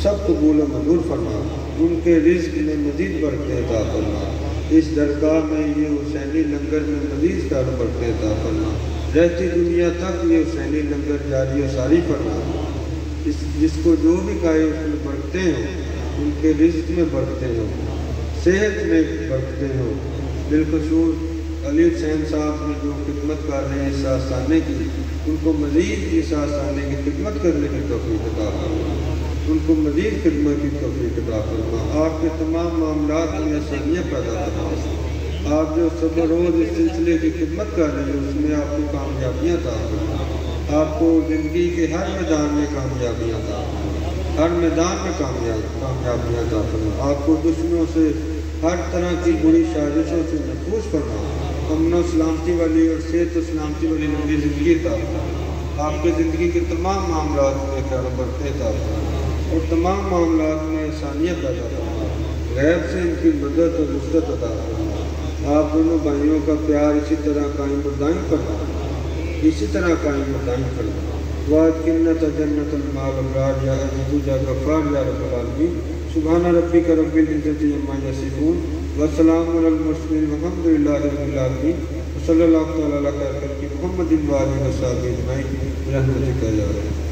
سب قبول و منظور فرما، ان کے رزق میں مزید برکتیں عطا فرما، اس درگاہ میں یہ حسینی لنگر میں مزید سارے برکتیں عطا فرما، رہتی دنیا تک یہ حسینی لنگر جاری و ساری فرما، جس کو جو بھی کھائے اس میں برکتیں ہوں، ان کے رزق میں برکتیں ہوں، صحت میں برکتیں ہوں، بالخصوص علی حسین صاحب نے جو خدمت کر رہے ہیں اس آستانے کی، ان کو مزید اس آستانے کی خدمت کرنے کی توفیق عطا فرما، ان کو مزید خدمت کی توفیق عطا فرما، آپ کے تمام معاملات میں آسانیاں پیدا فرما، آپ جو صبح روز اس سلسلے کی خدمت کر رہے ہیں اس میں آپ کو کامیابیاں عطا فرما، آپ کو زندگی کے ہر میدان میں کامیابیاں عطا فرما، ہر میدان میں کامیابیاں عطا فرما، آپ کو دشمنوں سے ہر طرح کی بری سازشوں سے محفوظ فرما، امن و سلامتی والی اور صحت و سلامتی والی لمبی زندگی عطا فرما، آپ کے زندگی کے تمام معاملات میں خیر و برکتیں عطا فرما اور تمام معاملات میں آسانیاں پیدا فرما، غیب سے ان کی مدد اور نصرت عطا فرما، آپ دونوں بھائیوں کا پیار اسی طرح قائم و دائم فرما، اسی طرح قائم و دائم فرما، وَأَدْخِلْنَا جَنَّةَ المال ابرار یا عزیز یا غفار یا رب العالمین، سبحان ربک رب العزت عما یصفون وسلام علی المرسلین والحمد للہ رب العالمین وصلی اللہ تعالی علی خیر خلق محمد وآلہ وصحبہ اجمعین برحمتک یا رب۔